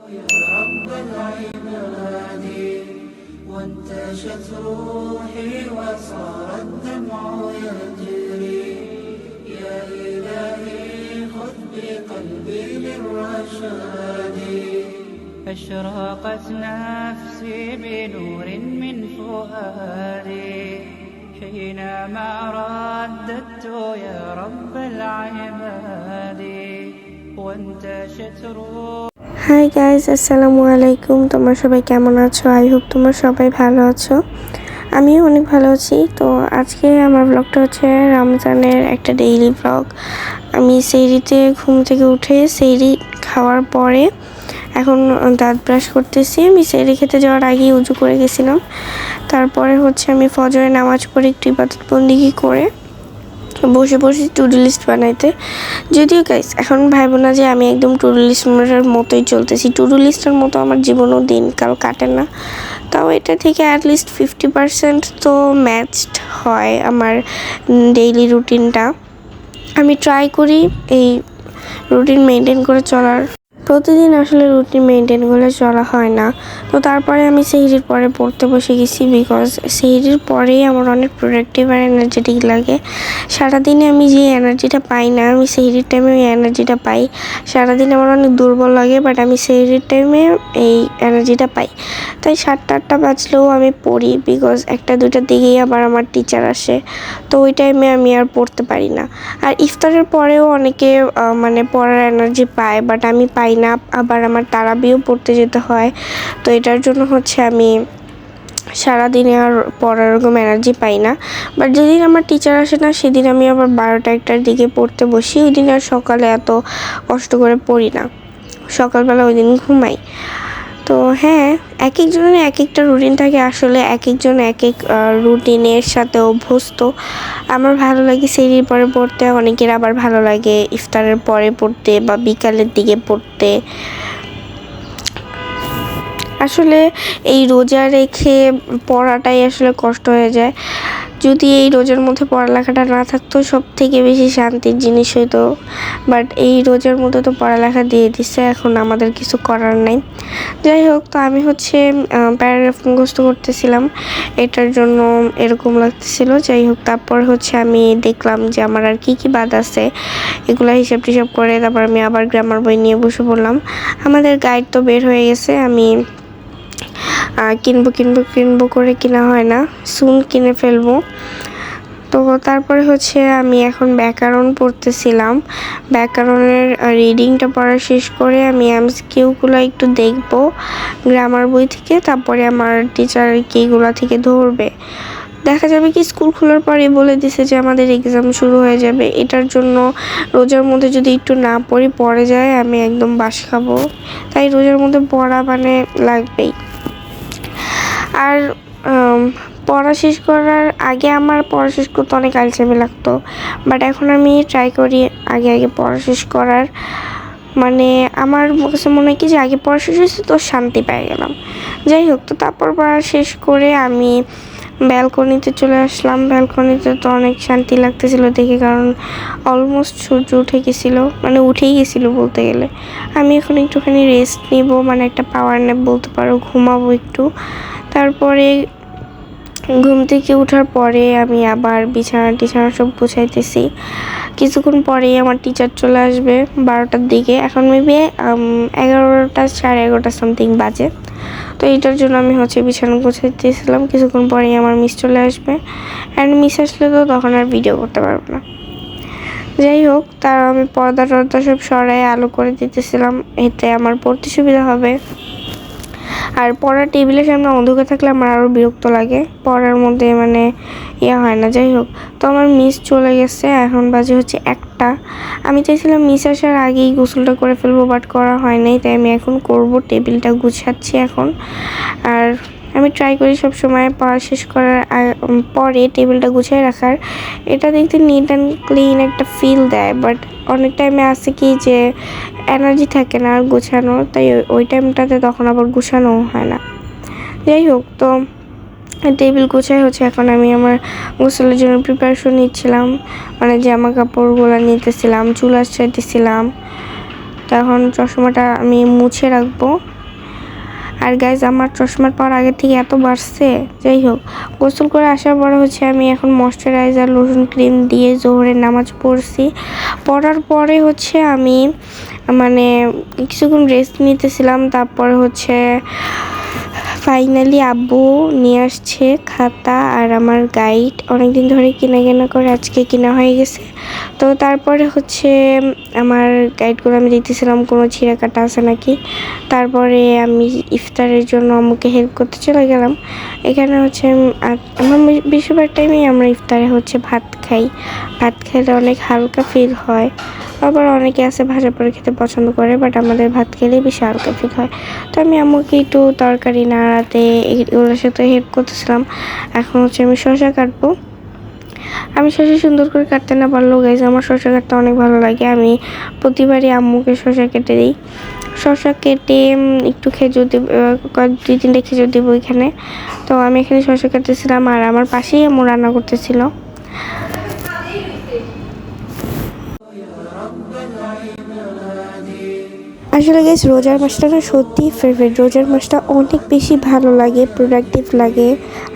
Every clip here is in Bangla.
يا رب العباد وانتشت روحي وصار الدمع يجري يا إلهي خذ بقلبي للرشاد أشرقت نفسي بنور من فؤادي حينما رددت يا رب العباد وانتشت روحي। হাই গাইজ, আসসালামু আলাইকুম। তোমরা সবাই কেমন আছো? আই হোপ তোমরা সবাই ভালো আছো। আমিও অনেক ভালো আছি। তো আজকে আমার ব্লগটা হচ্ছে রমজানের একটা ডেইলি ব্লগ। আমি সেহরিতে ঘুম থেকে উঠে সেহরি খাওয়ার পরে এখন দাঁত ব্রাশ করতেছি। আমি সেহরি খেতে যাওয়ার আগেই উজু করে গেছিলাম। তারপরে হচ্ছে আমি ফজরের নামাজ পড়ে একটু ইবাদত বন্দেগী করে বসে বসে টু ডু লিস্ট বানাইতে। যদিও গাইস এখন ভাইবো না যে আমি একদম টু ডু লিস্টের মতোই চলতেছি। টু ডু লিস্টের মতো আমার জীবনও দিনকাল কাটে না, তাও এটা থেকে অ্যাটলিস্ট 50% তো ম্যাচড হয় আমার ডেইলি রুটিনটা। আমি ট্রাই করি এই রুটিন মেনটেন করে চলার। প্রতিদিন আসলে রুটিন মেনটেন করে চলা হয় না। তো তারপরে আমি সেহরির পরে পড়তে বসে গেছি, বিকজ সেহরির পরেই আমার অনেক প্রোডাক্টিভ আর এনার্জেটিক লাগে। সারাদিনে আমি যে এনার্জিটা পাই না, আমি সেহরির টাইমে ওই এনার্জিটা পাই। সারাদিন আমার অনেক দুর্বল লাগে, বাট আমি সেহরির টাইমে এই এনার্জিটা পাই। তাই 7টা-8টা বাজলেও আমি পড়ি, বিকজ 1টা-2টার দিকেই আবার আমার টিচার আসে। তো ওই টাইমে আমি আর পড়তে পারি না। আর ইফতারের পরেও অনেকে মানে পড়ার এনার্জি পায়, বাট আমি পাই না। আবার আমার তারাবিও পড়তে যেতে হয়। তো এটার জন্য হচ্ছে আমি সারাদিনে আর পড়ার ওরকম এনার্জি পাই না। বাট যেদিন আমার টিচার আসে না, সেদিন আমি আবার 12টা-1টার দিকে পড়তে বসি। ওই দিন আর সকালে এত কষ্ট করে পড়ি না, সকালবেলা ওই দিন ঘুমাই। তো হ্যাঁ, এক একজনের এক একটা রুটিন থাকে। আসলে এক একজন এক এক রুটিনের সাথে অভ্যস্ত। আমার ভালো লাগে সেহরির পরে পড়তে, অনেকের আবার ভালো লাগে ইফতারের পরে পড়তে বা বিকালের দিকে পড়তে। আসলে এই রোজা রেখে পড়াটাই আসলে কষ্ট হয়ে যায়। যদি এই রোজার মধ্যে পড়ালেখাটা না থাকতো, সব থেকে বেশি শান্তির জিনিস হইতো। বাট এই রোজার মধ্যে তো পড়ালেখা দিয়ে দিচ্ছে, এখন আমাদের কিছু করার নাই। যাই হোক, তো আমি হচ্ছে প্যারাগ্রাফ মুখস্থ করতেছিলাম, এটার জন্য এরকম লাগতেছিল। যাই হোক, তারপর হচ্ছে আমি দেখলাম যে আমার আর কি কি বাদ আছে, এগুলো হিসাব টিসাব করে তারপর আমি আবার গ্রামার বই নিয়ে বসে পড়লাম। আমাদের গাইড তো বের হয়ে গেছে, আমি কিনবো করে কিনা হয় না, সুন কিনে ফেলবো। তো তারপরে হচ্ছে আমি এখন ব্যাকরণ পড়তেছিলাম। ব্যাকরণের রিডিংটা পড়া শেষ করে আমি এমসিকিউগুলো একটু দেখবো গ্রামার বই থেকে। তারপরে আমার টিচার কিগুলো থেকে ধরবে। দেখা যাবে কি স্কুল খোলার পরে বলে দিছে যে আমাদের এক্সাম শুরু হয়ে যাবে। এটার জন্য রোজার মধ্যে যদি একটু না পড়ে যায়, আমি একদম বাস খাবো। তাই রোজার মধ্যে পড়া মানে লাগবেই। আর পড়া শেষ করার আগে আমার পড়া শেষ করতে অনেক আলসেমি লাগতো, বাট এখন আমি ট্রাই করি আগে পড়া শেষ করার। মানে আমার কাছে মনে হয় কি যে আগে পড়া শেষ হয়েছে তো শান্তি পেয়ে গেলাম। যাই হোক, তো তারপর পড়া শেষ করে আমি ব্যালকনিতে চলে আসলাম। ব্যালকনিতে তো অনেক শান্তি লাগতেছিল দেখে, কারণ অলমোস্ট সূর্য উঠে গেছিলো, মানে উঠেই গেছিলো বলতে গেলে। আমি এখন একটুখানি রেস্ট নিব, মানে একটা পাওয়ার ন্যাপ বলতে পারো, ঘুমাবো একটু। তারপরে ঘুম থেকে ওঠার পরে আমি আবার বিছানা সব গুছাইতেছি। কিছুক্ষণ পরেই আমার টিচার চলে আসবে 12টার দিকে। এখন মেবি 11টা, 11:30 সামথিং বাজে। তো এইটার জন্য আমি হচ্ছে বিছানা গুছাইতেছিলাম। কিছুক্ষণ পরেই আমার মিস চলে আসবে, অ্যান্ড মিস আসলে তো তখন আর ভিডিও করতে পারবো না। যাই হোক, তার আমি পর্দা সব সরাই আলো করে দিতেছিলাম, এতে আমার পড়তে সুবিধা হবে। আর পড়ার টেবিলের সামনে অন্ধকার থাকলে আমার আরও বিরক্ত লাগে, পড়ার মধ্যে মানে হয় না। যাই হোক, তো আমার মিস চলে গেছে, এখন বাজে হচ্ছে 1টা। আমি চাইছিলাম মিস আসার আগেই গোসলটা করে ফেলবো, বাট করা হয় নাই, তাই আমি এখন করব। টেবিলটা গুছাচ্ছি এখন। আর আমি ট্রাই করি সব সময় পড়া শেষ করার পরে টেবিলটা গুছিয়ে রাখার। এটা দেখতে নিট অ্যান্ড ক্লিন একটা ফিল দেয়, বাট অনেক টাইমে আছে কি যে এনার্জি থাকে না গোছানো, তাই ওই টাইমটাতে তখন আবার গোছানো হয় না। যাই হোক, তো টেবিল গোছাই হচ্ছে। এখন আমি আমার গোসলের জন্য প্রিপারেশন নিচ্ছিলাম, মানে জামা কাপড়গুলো নিতেছিলাম, চুল আঁচড়াইতেছিলাম। তখন চশমাটা আমি মুছে রাখবো, আর গাইজ আমার চশমার পাওয়ার আগে থেকে এত বাড়ছে। যাই হোক, গোসল করে আসার পরে হচ্ছে আমি এখন ময়শ্চারাইজার লোশন ক্রিম দিয়ে জোহরের নামাজ পড়ছি। পড়ার পরে হচ্ছে আমি মানে কিছুক্ষণ রেস্ট নিতেছিলাম। তারপরে হচ্ছে ফাইনালি আব্বু নিয়ে আসছে খাতা আর আমার গাইড। অনেকদিন ধরে কেনা করে আজকে কেনা হয়ে গেছে। তো তারপরে হচ্ছে আমার গাইডগুলো আমি দেখতেছিলাম কোনো ছিঁড়া কাটা আছে নাকি। তারপরে আমি ইফতারের জন্য আম্মুকে হেল্প করতে চলে গেলাম। এখানে হচ্ছে আমার বেশিরভাগ টাইমেই আমরা ইফতারে হচ্ছে ভাত খাই। ভাত খেলে অনেক হালকা ফিল হয়। আবার অনেকে আছে ভাজা পোড়া খেতে পছন্দ করে, বাট আমাদের ভাত খেলেই বেশি হালকা ফিল হয়। তো আমি আম্মুকে একটু তরকারি নাড়াতে এগুলোর সাথে হেল্প করতেছিলাম। এখন হচ্ছে আমি শসা কাটবো। আমি শসা সুন্দর করে কাটতে না পারলেও গাইজ আমার শসা কাটতে অনেক ভালো লাগে। আমি প্রতিবারই আম্মুকে শসা কেটে দিই। শসা কেটে একটু খেজুর দিব, 2-3টা খেজুর দিব এখানে। তো আমি এখানে শসা কাটতেছিলাম আর আমার পাশেই আম্মু রান্না করতেছিল। আসলে গাইস রোজার মাসটা না সত্যিই ফেভারিট। রোজার মাসটা অনেক বেশি ভালো লাগে, প্রোডাক্টিভ লাগে।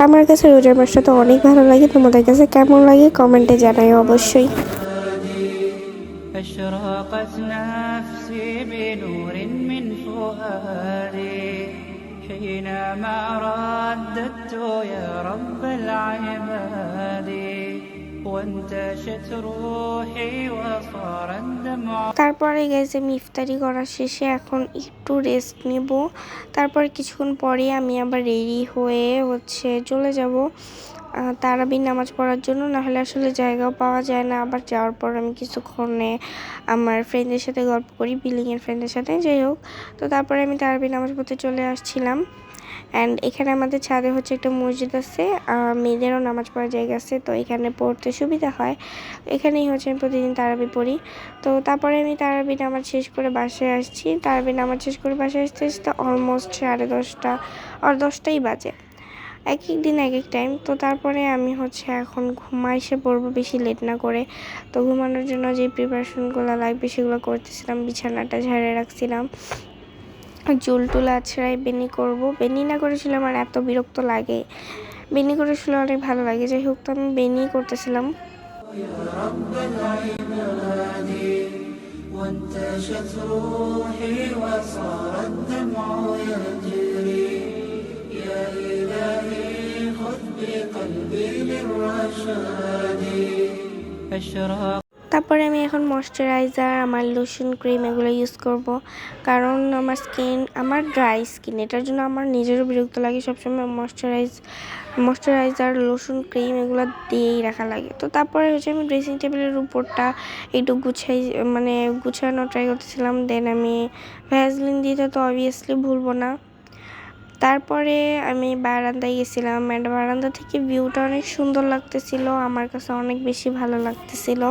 আমার কাছে রোজার মাসটা তো অনেক ভালো লাগে। তোমাদের কাছে কেমন লাগে কমেন্টে জানাই অবশ্যই। أشرقت نفسي بنور من فؤادي حينما رددت يا رب العباد وانتشت روحي وصار الدمع। তারপরে গাইস আমি ইফতারি করা শেষে এখন একটু রেস্ট নেব। তারপর কিছুক্ষণ পরে আমি আবার রেডি হয়ে হচ্ছে চলে যাব তারাবির নামাজ পড়ার জন্য। নাহলে আসলে জায়গাও পাওয়া যায় না। আবার যাওয়ার পর আমি কিছুক্ষণে আমার ফ্রেন্ডের সাথে গল্প করি, বিল্ডিংয়ের ফ্রেন্ডের সাথে। যাই হোক, তো তারপরে আমি তারাবির নামাজ পড়তে চলে আসছিলাম। অ্যান্ড এখানে আমাদের ছাদে হচ্ছে একটা মসজিদ আছে, মেয়েদেরও নামাজ পড়ার জায়গা আছে। তো এখানে পড়তে সুবিধা হয়। এখানেই হচ্ছে আমি প্রতিদিন তারাবি পড়ি। তো তারপরে আমি তারাবি নামাজ শেষ করে বাসায় আসছি। তারাবি নামাজ শেষ করে বাসায় আসতে আসতে অলমোস্ট 10:30 আর 10টাই বাজে। এক এক দিন এক এক টাইম। তো তারপরে আমি হচ্ছে এখন এসে পড়বো বেশি লেট না করে। তো ঘুমানোর জন্য যে প্রিপারেশনগুলো লাগবে সেগুলো করতেছিলাম। বিছানাটা ঝাড়ে রাখছিলাম, চুল টুল আছড়াই বেনি করবো। বেনি না করেছিলাম আমার এত বিরক্ত লাগে, বেনি করে শুলে অনেক ভালো লাগে। যাই হোক, তো আমি বেনি করতেছিলাম। وانتشت روحي وصار الدمع يجري يا إلهي خذ بقلبي للرشاد أشرق। তারপরে আমি এখন ময়শ্চারাইজার, আমার লোশন ক্রিম এগুলো ইউজ করব। কারণ আমার ড্রাই স্কিন, এটার জন্য আমার নিজেরও বিরক্ত লাগে। সবসময় ময়শ্চারাইজার লোশন ক্রিম এগুলো দিয়েই রাখা লাগে। তো তারপরে হচ্ছে আমি ড্রেসিং টেবিলের উপরটা একটু গুছানো ট্রাই করতেছিলাম। দেন আমি ভ্যাসলিন দিতে তো অবভিয়াসলি ভুলবো না। তারপরে আমি বারান্দায় গেছিলাম অ্যান্ড বারান্দা থেকে ভিউটা অনেক সুন্দর লাগতেছিল, আমার কাছে অনেক বেশি ভালো লাগতেছিল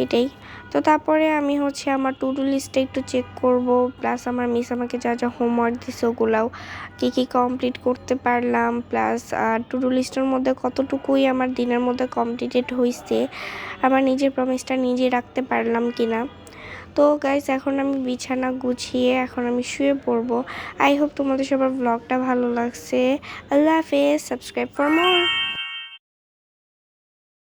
এটাই। তো তারপরে আমি হচ্ছে আমার টু ডু লিস্টটা একটু চেক করব, প্লাস আমার মিস আমাকে যা যা হোমওয়ার্ক দিছে ওগুলাও কী কমপ্লিট করতে পারলাম, প্লাস টু ডু লিস্টের মধ্যে কতটুকুই আমার দিনের মধ্যে কমপ্লিটেড হয়েছে, আমার নিজের প্রমিসটা নিজে রাখতে পারলাম কিনা। তো গাইস এখন আমি বিছানা গুছিয়ে এখন আমি শুয়ে পড়বো। আই হোপ তোমাদের সবার ব্লগটা ভালো লাগছে। আল্লাহ হাফেজ, সাবস্ক্রাইব ফর মোর।